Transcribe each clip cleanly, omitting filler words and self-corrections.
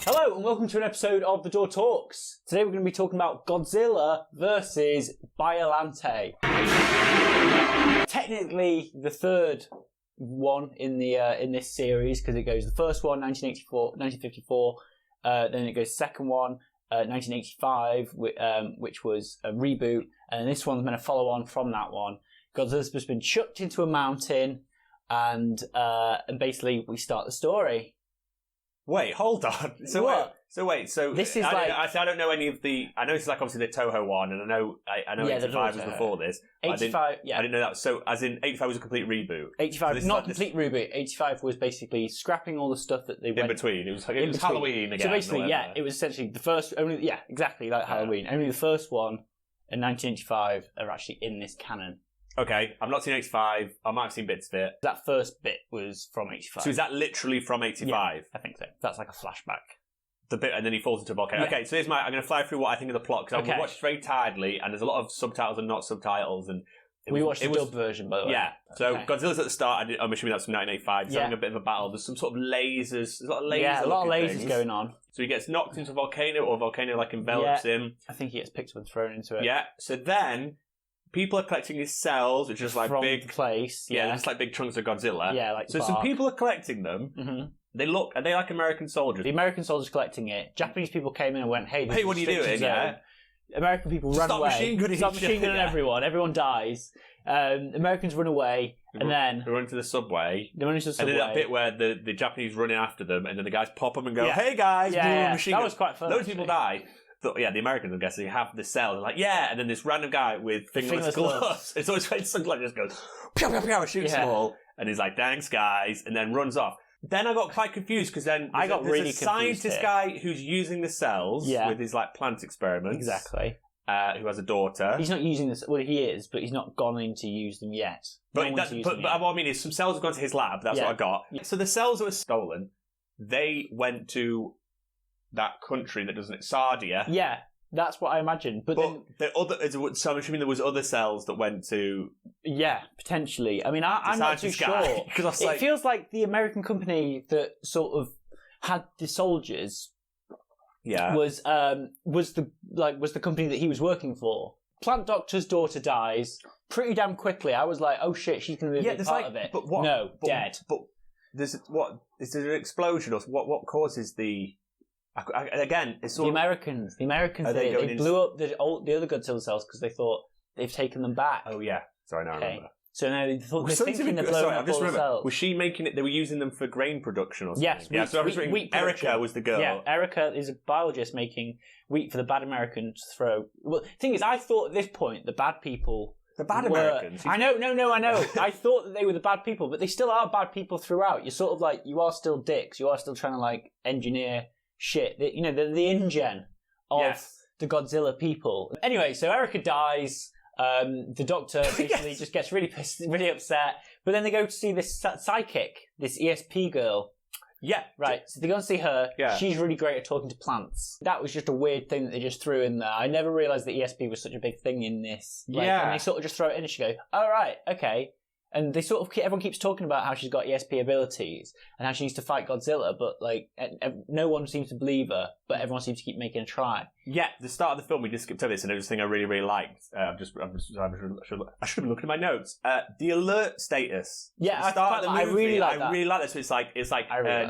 Hello and welcome to an episode of The Door Talks. Today we're going to be talking about Godzilla versus Biollante. Technically the third one in this series, because it goes the first one 1954, then it goes second one 1985, which was a reboot, and this one's meant to follow on from that one. Godzilla's just been chucked into a mountain, and basically we start the story. Wait, hold on. So this is I don't know any of the. I know this is like obviously the Toho one, and I know 85 was before this. 85, I didn't know that. So as in 85 was a complete reboot. 85, so not complete reboot. 85 was basically scrapping all the stuff that they went in between. It was Halloween again. So basically, it was essentially the first. Exactly like Halloween. Only the first one in 1985 are actually in this canon. Okay, I've not seen 85. I might have seen bits of it. That first bit was from 85. So is that literally from 85? Yeah, I think so. That's like a flashback. The bit, and then he falls into a volcano. Yeah. Okay, so I'm going to fly through what I think of the plot, because I watched it very tiredly, and there's a lot of subtitles and not subtitles. And we watched the dub version, by the way. Yeah, so Godzilla's at the start. I'm assuming that's from 1985. He's having a bit of a battle. There's some sort of lasers. There's a lot of lasers. Yeah, a lot of lasers going on. So he gets knocked into a volcano, or a volcano like envelops him. I think he gets picked up and thrown into it. Yeah, so then people are collecting his cells, which is like from big place. Yeah, just like big chunks of Godzilla. Yeah, like so. Some people are collecting them. Mm-hmm. Are they like American soldiers? The American soldiers collecting it. Japanese people came in and went, "Hey, what are you doing?" Yeah. American people run away. Stop machine gunning everyone. Everyone dies. Americans run away, and then they run to the subway. They run into the subway. And then that bit where the Japanese running after them, and then the guys pop them and go, "Hey guys, machine gun." That was quite fun. Loads of people die. The Americans, I'm guessing, have the cell. They're like, and then this random guy with fingerless gloves. It's always when sunglasses just goes, pew, pew, pew, shoots them all, and he's like, "Thanks, guys," and then runs off. Then I got quite confused, because then there's a scientist guy who's using the cells with his like plant experiments. Exactly. Who has a daughter. He's not using this. Well, he is, but he's not gone in to use them yet. But what I mean is, some cells have gone to his lab. That's what I got. Yeah. So the cells that were stolen, they went to that country that doesn't Sardia. Yeah, that's what I imagined. But then so I'm assuming there was other cells that went to. Yeah, potentially. I mean, I'm not too sure. Because it feels like the American company that sort of had the soldiers. Yeah, was the company that he was working for. Plant Doctor's daughter dies pretty damn quickly. I was like, oh shit, she's going to be a big part of it. But what? No, dead. But is there an explosion or what causes the? Again, it's the Americans. The Americans they blew up the other Godzilla cells because they thought they've taken them back. Oh yeah, sorry, now I remember. So now they're thinking they're blowing up all the cells. Was she making it? They were using them for grain production or something? Yes. Yeah. So I was reading. Erica was the girl. Yeah, Erica is a biologist making wheat for the bad Americans to throw. Well, the thing is, I thought at this point the bad people. The bad Americans. I know. I thought that they were the bad people, but they still are bad people throughout. You're sort of like, you are still dicks. You are still trying to like engineer shit. The InGen of the Godzilla people. Anyway, so Erica dies. The Doctor basically just gets really pissed, really upset. But then they go to see this psychic, this ESP girl. Yeah, right. So they go and see her. Yeah. She's really great at talking to plants. That was just a weird thing that they just threw in there. I never realised that ESP was such a big thing in this. And they sort of just throw it in and she goes, "Oh, right, okay." And they sort of everyone keeps talking about how she's got ESP abilities and how she needs to fight Godzilla, but like no one seems to believe her, but everyone seems to keep making a try. Yeah, the start of the film we just skipped over this, and it was a thing I really, really liked. I should have been looking at my notes. The alert status. Yeah, I really like that. I really like this. So it's like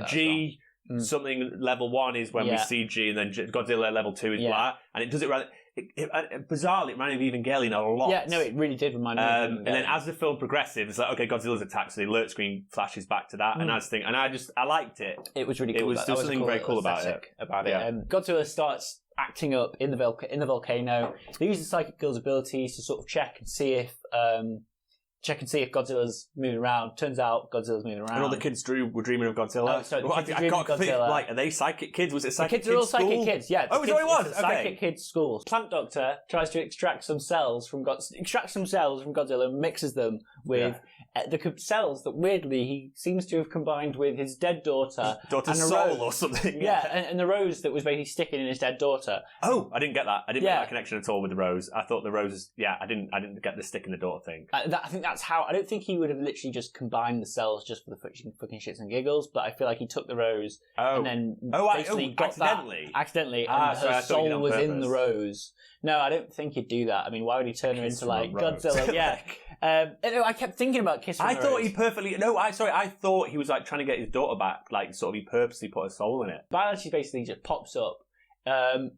G something level 1 is when we see G, and then Godzilla level 2 is blah, and it does it rather. Bizarrely, it reminded me of Evangelion a lot. Yeah, no, it really did remind me of Evangelion. And then as the film progresses, it's like, okay, Godzilla's attacked, so the alert screen flashes back to that, and I liked it. It was really cool. There was something very cool about it. Yeah. Godzilla starts acting up in the volcano. They use the psychic girl's abilities to sort of check and see if Godzilla's moving around. Turns out Godzilla's moving around. And all the kids were dreaming of Godzilla. Oh, so I got Godzilla. Like, are they psychic kids? Was it psychic kids? The kids are all psychic kids, yeah. Oh, it was? It's a psychic kids school. Plant Doctor tries to extract some cells from Godzilla and mixes them with the cells that weirdly he seems to have combined with his dead daughter. Daughter's and a soul rose. or something. Yeah, and the rose that was basically sticking in his dead daughter. Oh, I didn't get that. I didn't make that connection at all with the rose. I thought the rose. Yeah, I didn't get the stick in the daughter thing. I think that's how. I don't think he would have literally just combined the cells just for the fucking shits and giggles. But I feel like he took the rose and then basically got accidentally. that accidentally, and her soul was in the rose. No, I don't think he'd do that. I mean, why would he turn her into like Godzilla? Yeah. I kept thinking about kissing. I thought he perfectly. No, I thought he was like trying to get his daughter back. Like, sort of, he purposely put a soul in it. Biollante basically just pops up.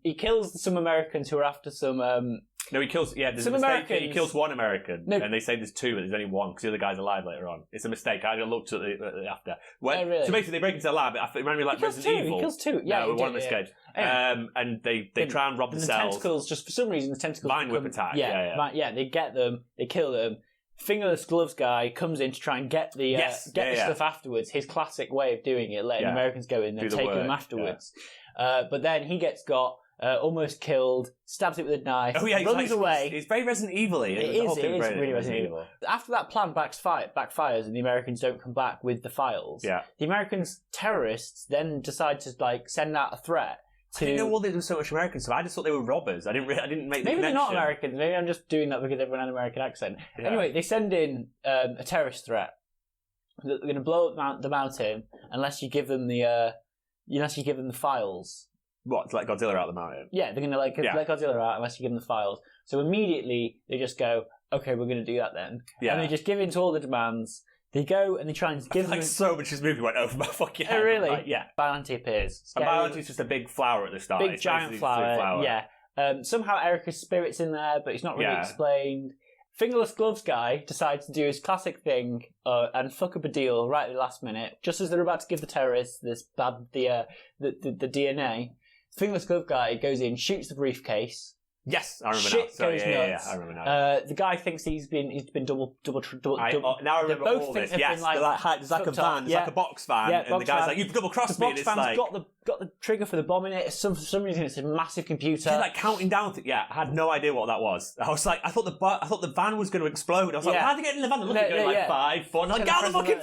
He kills some Americans who are after some. No, he kills. Yeah, there's some a mistake. Americans. He kills one American, and they say there's two, but there's only one because the other guy's alive later on. It's a mistake. I looked at the after. Really? So basically, they break into the lab. It reminded me like Resident Evil. He kills two. Yeah, no, one of them escaped. Anyway. And they try and rob the cells. Tentacles, just for some reason, the tentacles. Vine whip attack. Yeah. They get them. They kill them. Fingerless gloves guy comes in to try and get the stuff afterwards. His classic way of doing it, letting Americans go in and taking them afterwards. But then he gets got. Almost killed, stabs it with a knife, runs away. It's very Resident Evil-y. It is really Resident Evil. After that plan backfires and the Americans don't come back with the files, the Americans terrorists then decide to like send out a threat to... I didn't know all they did so much American stuff. I just thought they were robbers. I didn't make the connection. Maybe they're not Americans. Maybe I'm just doing that because everyone had an American accent. Yeah. Anyway, they send in a terrorist threat. They're going to blow up the mountain unless you give them the files. What, to let Godzilla out of the mountain? Yeah, they're going to let Godzilla out unless you give them the files. So immediately they just go, okay, we're going to do that then. Yeah. And they just give in to all the demands. They go and they try and give them... so much of this movie went over my fucking head. Oh, really? Like, yeah. Biollante appears. And Biollante's just a big flower at the start. Big giant flower, yeah. Somehow Erica's spirit's in there, but it's not really explained. Fingerless gloves guy decides to do his classic thing and fuck up a deal right at the last minute. Just as they're about to give the terrorists the DNA... Fingerless glove guy goes in, shoots the briefcase. Yes, I remember Shit now. goes nuts. Yeah, I remember now. The guy thinks he's been double. Now I remember all this. Yes, there's like a van, there's like a box van, and the guy's like, "You've double crossed me." The box van's got the trigger for the bomb in it. For some reason, it's a massive computer. He's like counting down. I had no idea what that was. I was like, I thought the van was going to explode. I was like, how are they getting in the van? They're looking going like 5, 4. Like, get out of the fucking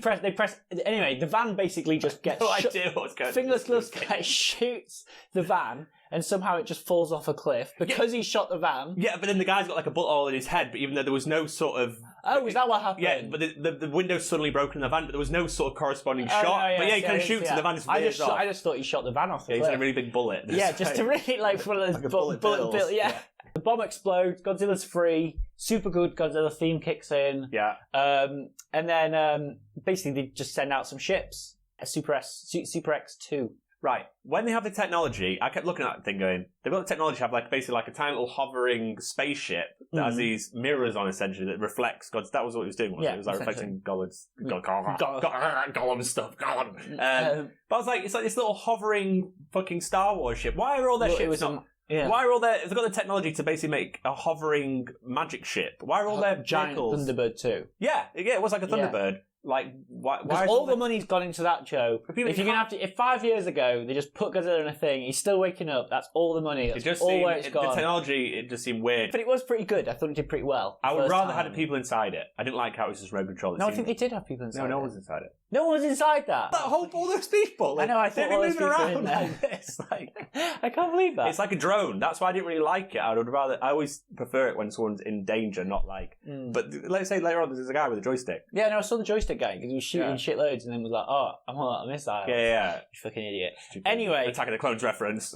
van! They press. Anyway, the van basically just gets. No idea what's going on. Fingerless gloves guy shoots the van. And somehow it just falls off a cliff because he shot the van. Yeah, but then the guy's got like a bullet hole in his head, but even though there was no sort of... Oh, is that what happened? Yeah, but the window's suddenly broken in the van, but there was no sort of corresponding shot. No, but he kind of shoots and the van just veers off. I just thought he shot the van off the cliff. He's had a really big bullet. Yeah, just to really like one of those bullet bills. Yeah. The bomb explodes, Godzilla's free, super good Godzilla theme kicks in. Yeah. And then basically they just send out some ships. Super X2. Right. When they have the technology, I kept looking at that thing going, they've got the technology to have like basically like a tiny little hovering spaceship that has these mirrors on essentially that reflects God's. That was what it was doing, wasn't it? It was like reflecting Gollum's stuff. But I was like, it's like this little hovering fucking Star Wars ship. Why are all their ships on? Yeah. Why are all their... They've got the technology to basically make a hovering magic ship. Why are all their giant vehicles... Thunderbird 2. Yeah, it was like a Thunderbird. Like, why is all the money's gone into that, Joe. If you're gonna have to, if 5 years ago they just put Godzilla in a thing, he's still waking up. That's all the money. That's where it's gone. The technology, it just seemed weird, but it was pretty good. I thought it did pretty well. I would rather have people inside it. I didn't like how it was just remote control. No, I think they did have people inside. No one was inside it. No one was inside that. All those people. I know. I thought all those people were in there. Like this. I can't believe that. It's like a drone. That's why I didn't really like it. I always prefer it when someone's in danger, not like. But let's say later on, there's a guy with a joystick. Yeah, no, I saw the joystick guy because he was shooting shitloads and then was like, "Oh, I'm all out of missiles." Yeah. You fucking idiot. Stupid. Anyway, Attack of the Clones reference.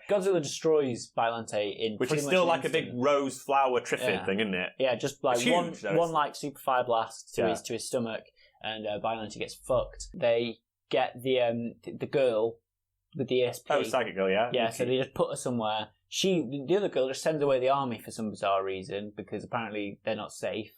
Godzilla destroys Biollante in which is still like a big rose flower triffid thing, isn't it? Yeah, just like one like super fire blast to his stomach, and Biollante gets fucked. They get the girl with the ESP. Oh, psychic girl, yeah. Yeah, so they just put her somewhere. The other girl just sends away the army for some bizarre reason because apparently they're not safe.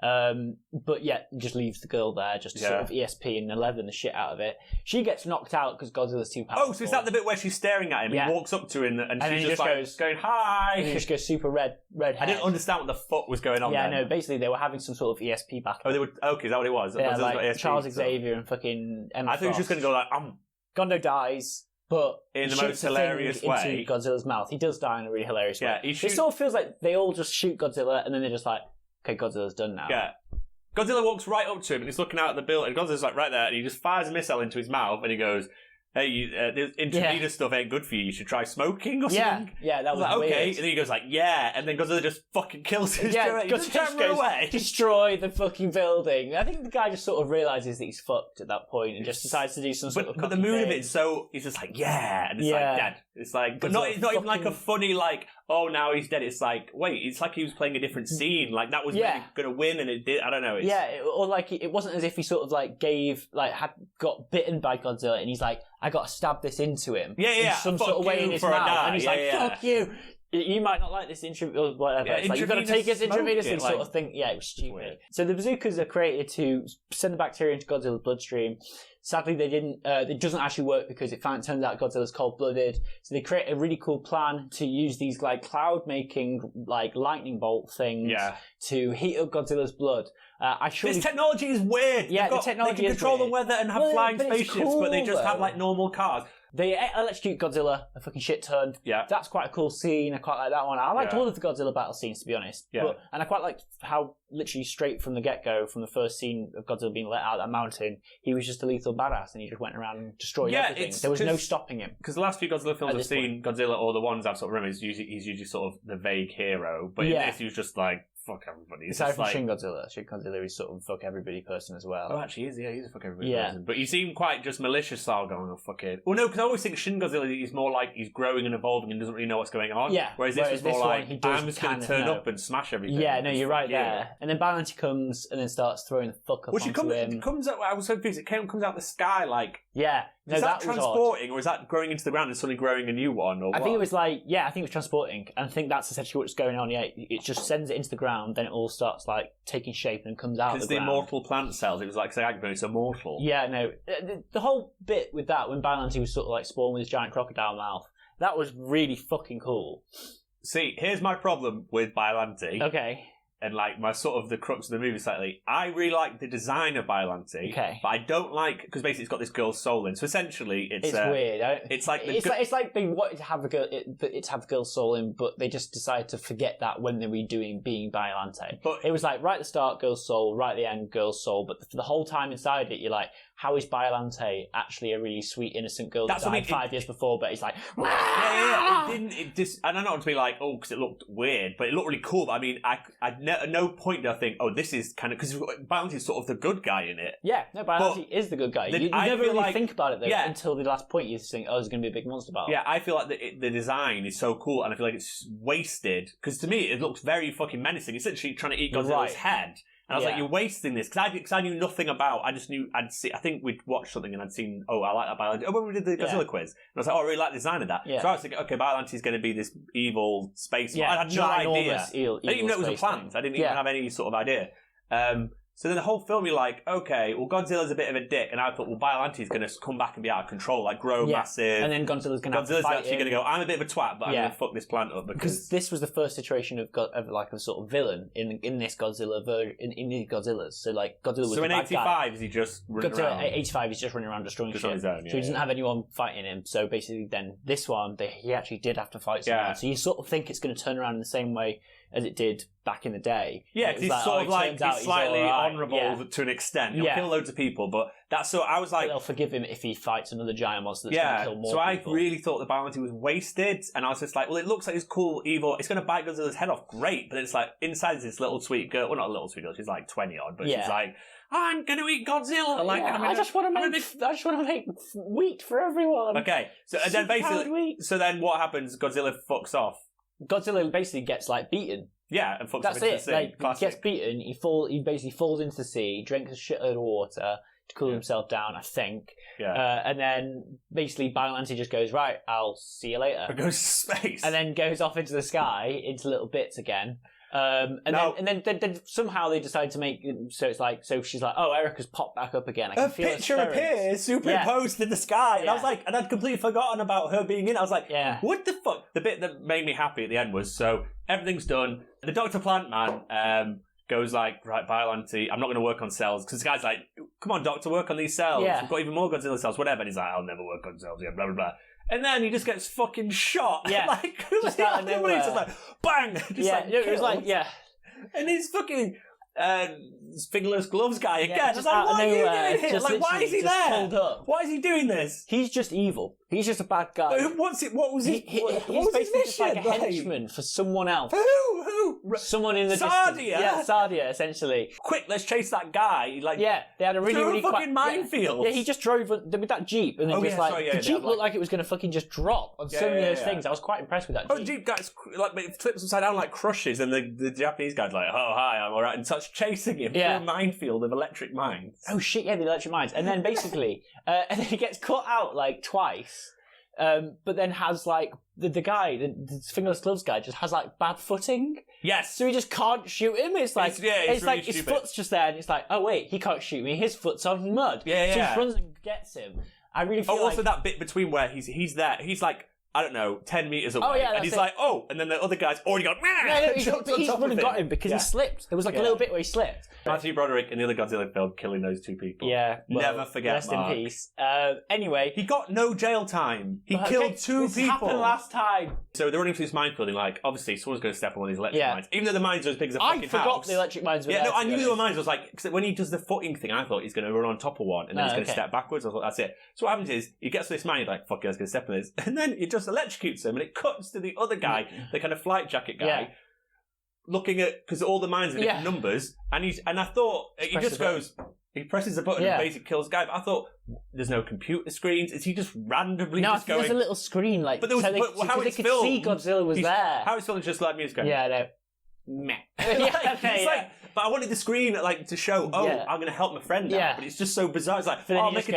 But yeah, just leaves the girl there, just to sort of ESP and 11 the shit out of it. She gets knocked out because Godzilla's too powerful. Oh, so is that the bit where she's staring at him? Yeah. He walks up to her and she just like, going, hi! And he just goes super red head. I didn't understand what the fuck was going on there. Yeah, no, basically they were having some sort of ESP battle. Oh, they were, okay, is that what it was? Yeah, like Charles Xavier and fucking Emma I think he was just going to go like, Gondo dies, but in the most hilarious way into Godzilla's mouth. He does die in a really hilarious way. It sort of feels like they all just shoot Godzilla and then they're just like, okay, Godzilla's done now. Yeah. Godzilla walks right up to him and he's looking out at the building. And Godzilla's like right there and he just fires a missile into his mouth and he goes, hey, this intravenous stuff ain't good for you. You should try smoking or something. Yeah, that was like, weird. Okay, and then he goes like, yeah, and then Godzilla just fucking kills his director. He just goes, away. Destroy the fucking building. I think the guy just sort of realises that he's fucked at that point and just decides to do some sort of But the mood of it, so he's just like, yeah, and it's like dead. It's like, but it's not even like a funny like, oh, now he's dead. It's like, wait, it's like he was playing a different scene. Like that was maybe going to win, and it did. I don't know. Or like it wasn't as if he sort of like had got bitten by Godzilla, and he's like, I got to stab this into him. In some sort of way in his mouth, and he's like, fuck you. You might not like this or whatever. It's like, you've got to take his intravenously sort of thing. Yeah, it was stupid. Weird. So the bazookas are created to send the bacteria into Godzilla's bloodstream. Sadly, they didn't. It doesn't actually work because it turns out Godzilla's cold-blooded. So they create a really cool plan to use these like cloud-making like lightning bolt things to heat up Godzilla's blood. This technology is weird. Yeah, the technology they can control the weather and have flying spaceships, cool, but they just have like normal cars. They electrocute Godzilla a fucking shit ton. Yeah. That's quite a cool scene. I quite like that one. I liked all of the Godzilla battle scenes, to be honest. Yeah. And I quite liked how, literally straight from the get-go, from the first scene of Godzilla being let out of that mountain, he was just a lethal badass and he just went around and destroyed everything. There was no stopping him. Because the last few Godzilla films I've seen, Godzilla, or the ones I've sort of remembered, he's usually sort of the vague hero. But in this, he was just like, fuck everybody. Aside from Shin Godzilla. Shin Godzilla is sort of fuck everybody person as well. Oh, actually, he's a fuck everybody person. But he seemed quite just malicious style going, oh, fuck it. Well, no, because I always think Shin Godzilla is more like he's growing and evolving and doesn't really know what's going on. Yeah. Whereas this is more like, I'm just going to turn up and smash everything. Yeah, no, you're right there. And then Biollante comes and then starts throwing the fuck up onto him. It comes out, I was so confused, it comes out the sky like... Yeah. No, is that was transporting, odd. or is that growing into the ground and suddenly growing a new one? Or I think it was like, I think it was transporting. And I think that's essentially what's going on. Yeah, it just sends it into the ground, then it all starts like taking shape and comes out of the ground. Because the immortal plant cells, it was like, say, it's immortal. Yeah, no. The whole bit with that, when Biollante was sort of like spawned with his giant crocodile mouth, that was really fucking cool. See, here's my problem with Biollante. Okay. And like my sort of the crux of the movie slightly, I really like the design of Biollante, but I don't like because basically it's got this girl's soul in. So essentially, it's weird. It's like it's like they wanted to have the girl's soul in, but they just decided to forget that when they were being Biollante. But it was like right at the start, girl's soul, right at the end, girl's soul. But for the whole time inside it, you're like, how is Biollante actually a really sweet, innocent girl that died 5 years before? But it's like, It just, I don't know to be like, oh, because it looked weird, but it looked really cool. But I mean, at no point did I think, oh, this is kind of, because Biollante is sort of the good guy in it. Yeah, no, Biollante is the good guy. You never really think about it though until the last point. You just think, oh, there's going to be a big monster battle. Yeah, I feel like the design is so cool, and I feel like it's wasted because to me it looks very fucking menacing. It's literally trying to eat Godzilla's head. And I was like, you're wasting this. Because I knew nothing about, I think we'd watched something and I'd seen, oh, I like that Biollante. Oh, when we did the Godzilla quiz. And I was like, oh, I really like the design of that. Yeah. So I was thinking, okay, Biolante's going to be this evil space. I had no idea. I didn't even know it was a plant. I didn't even have any sort of idea. So then the whole film, you're like, okay, well, Godzilla's a bit of a dick. And I thought, well, Biolante's going to come back and be out of control, like grow massive. And then Godzilla's going to have to fight actually going to go, I'm a bit of a twat, but I'm going to fuck this plant up. Because this was the first iteration of like a sort of villain in this Godzilla version, in the Godzillas. So like Godzilla was so in 85, is he just running around? 85, he's just running around destroying shit. On his own, so he doesn't have anyone fighting him. So basically then this one, he actually did have to fight someone. Yeah. So you sort of think it's going to turn around in the same way as it did back in the day. Yeah, because he's sort of like, he's slightly honourable to an extent. He'll kill loads of people, but that's so I was like... But they'll forgive him if he fights another giant monster that's going to kill more people. I really thought the Biollante was wasted, and I was just like, well, it looks like this cool, evil, it's going to bite Godzilla's head off, great, but it's like, inside is this little sweet girl, well, not a little sweet girl, she's like 20-odd, but she's like, I'm going to eat Godzilla. Like, I just want to make wheat for everyone. Okay, so and then basically, so then what happens? Godzilla fucks off. Godzilla basically gets like beaten. Yeah, and fucks That's into it. the sea. Like, he gets beaten. He basically falls into the sea, drinks a shitload of water to cool himself down, I think. Yeah. And then basically Biollante just goes, right, I'll see you later. It goes to space. And then goes off into the sky, into little bits again. Then somehow they decide to make so it's like she's like, oh, Erica's popped back up again. I can feel picture appears superimposed in the sky, and I was like, and I'd completely forgotten about her being in. I was like, what the fuck? The bit that made me happy at the end was so everything's done. The Dr. Plant Man goes like, right, Biollante, I'm not going to work on cells because the guy's like, come on, Doctor, work on these cells. We've got even more Godzilla cells, whatever. And he's like, I'll never work on cells. Yeah, blah blah blah. And then he just gets fucking shot. Yeah, like just out of nowhere. Just like bang. It was like And he's fucking fingerless gloves guy again. Yeah, Just like, what are you doing here? Like, why is he there? Pulled up. Why is he doing this? He's just evil. He's just a bad guy. What was his basically mission? just like a henchman for someone else. Who? Someone in the Sardia? distance. Yeah, Sardia, essentially. Quick, let's chase that guy. Like, yeah, they had a really fucking minefield. Yeah, he just drove with that Jeep, and then the Jeep looked like it was going to fucking just drop on so many of those things. I was quite impressed with that Jeep. Oh, the Jeep guy's like it flips upside down like crushes, and the Japanese guy's like, "Oh hi, I'm alright," and starts chasing him through a minefield of electric mines. Oh shit, yeah, the electric mines, and then basically, and then he gets cut out like twice. But then has like the guy, the fingerless gloves guy, just has like bad footing. Yes. So he just can't shoot him. It's like it's really like his stupid. foot's just there, and it's like, oh wait, he can't shoot me. His foot's on mud. Yeah. So he runs and gets him. I really feel also that bit between where he's there, he's like, I don't know, 10 meters away, and he's like, oh, and then the other guy's already gone. He's run and got him because he slipped. There was like a little bit where he slipped. Matthew Broderick in the other Godzilla film killing those two people. Yeah, never forget. Rest Mark. in peace. Anyway, he got no jail time. He killed two this people. Happened last time. So they're running through this minefield, and like, obviously, someone's going to step on one of these electric mines. Even though the mines are as big as a fucking house. I forgot the electric mines were there. Yeah, no, I knew there were mines. I was like, cause when he does the footing thing, I thought he's going to run on top of one, and then he's going to step backwards. I thought that's it. So what happens is he gets to this mine, he's like, fuck it, I was going to step on this, and then he just electrocutes him, and it cuts to the other guy, the kind of flight jacket guy, looking at, because all the mines are different numbers, and I thought he just goes. He presses a button and basically kills the guy. But I thought, there's no computer screens. Is he just randomly just going? There's a little screen, like, but there was, so how they it's could filmed, see Godzilla was there. How it's filmed is just like music going. Yeah, no. Meh. Like, but I wanted the screen like to show, I'm going to help my friend out. But it's just so bizarre. It's like, I'll make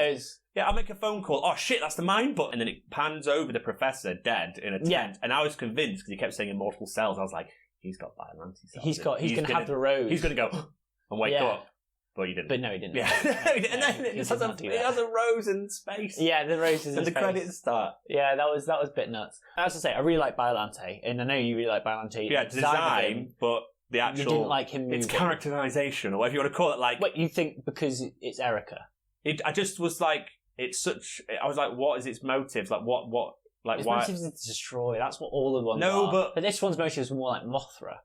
I'll make a phone call. Oh shit, that's the mine button. And then it pans over the professor dead in a tent. And I was convinced because he kept saying immortal cells. I was like, he's got Biollante cells. He's going to have the rose. He's going to go and wake up. But he didn't. But no, he didn't. Yeah. And then it has a rose in space. Yeah, the rose is in space. And the credits start. Yeah, that was a bit nuts. As I say, I really like Biollante, and I know you really like Biollante. Yeah, design, but the actual... You didn't like him moving. It's characterization, or whatever you want to call it. Like, what, you think because it's Erica? I just was like, it's such... I was like, what is its motives? Like, what... Like, its why... motives is to destroy. That's what all the ones are. But this one's motives were more like Mothra.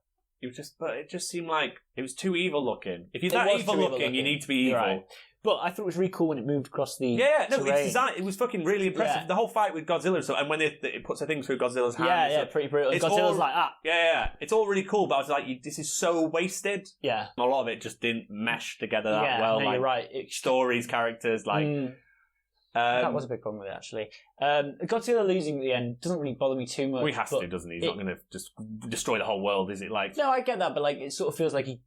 It just seemed like it was too evil looking. If you're that evil looking, you need to be evil. Right. But I thought it was really cool when it moved across the terrain. Its design, it was fucking really impressive. The whole fight with Godzilla, and when it puts a thing through Godzilla's hand. Pretty brutal. Godzilla's like that. Yeah. It's all really cool, but I was like, this is so wasted. Yeah. A lot of it just didn't mesh together that well. No, like, you're right. Stories, characters, like... that was a big problem with it, actually. Godzilla losing at the end doesn't really bother me too much. Well, he has to, doesn't he? He's not going to just destroy the whole world, is it? Like, no, I get that, but like it sort of feels like he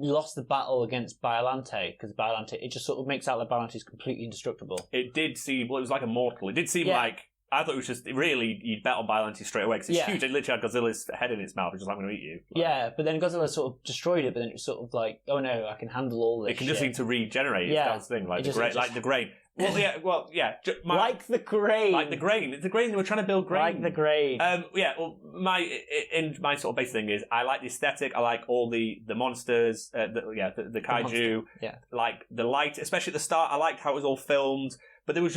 lost the battle against Biollante, because Biollante, it just sort of makes out that Biollante is completely indestructible. It did seem, well, it was like immortal. It did seem like, I thought it was just, really, you'd bet on Biollante straight away, because it's huge. It literally had Godzilla's head in its mouth, which is like, I'm going to eat you. Like, but then Godzilla sort of destroyed it, but then it was sort of like, oh no, I can handle all this. It can just seem to regenerate. Yeah. That's the thing, like the grain. Like the grain. Like the grain. It's the grain. They were trying to build grain. Like the grain. My sort of basic thing is I like the aesthetic. I like all the monsters. The kaiju. Like the light, especially at the start. I liked how it was all filmed. But there was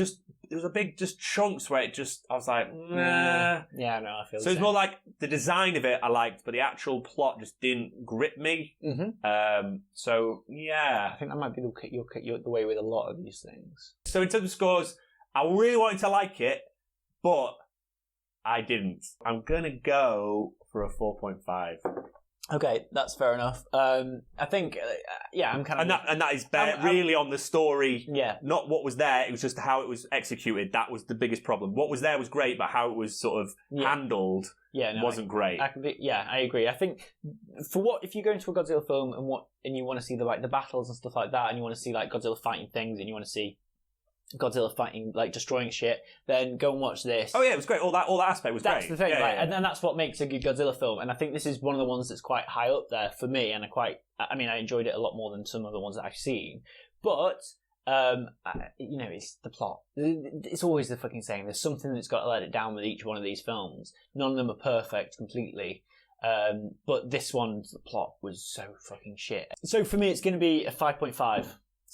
a big chunks where I was like, nah. Yeah, no, I feel so it's more like the design of it I liked, but the actual plot just didn't grip me. Mm-hmm. So yeah, I think that might be the way with a lot of these things. So in terms of scores, I really wanted to like it, but I didn't. I'm gonna go for a 4.5. Okay, that's fair enough. I think, I'm kind of... And that is really on the story. Yeah. Not what was there, it was just how it was executed. That was the biggest problem. What was there was great, but how it was sort of handled wasn't great. I agree. I think, if you go into a Godzilla film and you want to see the battles and stuff like that, and you want to see like Godzilla fighting things, and you want to see Godzilla fighting, like destroying shit, then go and watch this. Oh yeah, it was great. All that aspect was great. That's the thing, right? And then that's what makes a good Godzilla film. And I think this is one of the ones that's quite high up there for me. And I enjoyed it a lot more than some of the ones that I've seen. But it's the plot. It's always the fucking same. There's something that's got to let it down with each one of these films. None of them are perfect completely. But this one's the plot was so fucking shit. So for me, it's going to be a 5.5.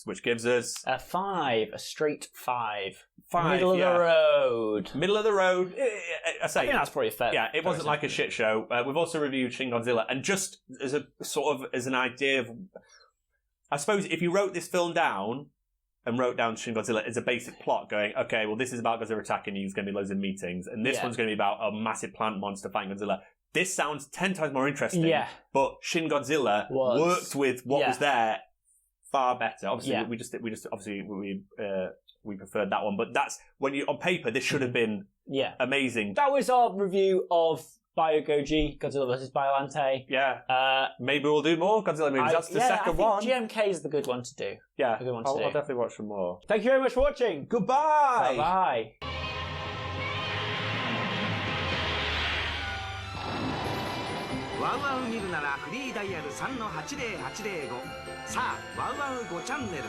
which gives us a 5, a straight 5. 5. Middle of the road. Middle of the road. I say, I think that's probably fair. Yeah, it wasn't like a shit show. We've also reviewed Shin Godzilla, and just as a sort of as an idea of, I suppose if you wrote this film down and wrote down Shin Godzilla as a basic plot, going, okay, well, this is about Godzilla attacking you. There's going to be loads of meetings, and this one's going to be about a massive plant monster fighting Godzilla. This sounds 10 times more interesting. Yeah. But Shin Godzilla worked with what was there far better. Obviously, we preferred that one, but that's when you on paper this should have been amazing. That was our review of Godzilla vs Biollante. Yeah. Maybe we'll do more Godzilla movies. That's the second one. GMK is the good one to do. Yeah, I'll definitely watch some more. Thank you very much for watching. Goodbye. Bye.ワウワウ見るならフリーダイヤル3-80-805さあワウワウ5チャンネル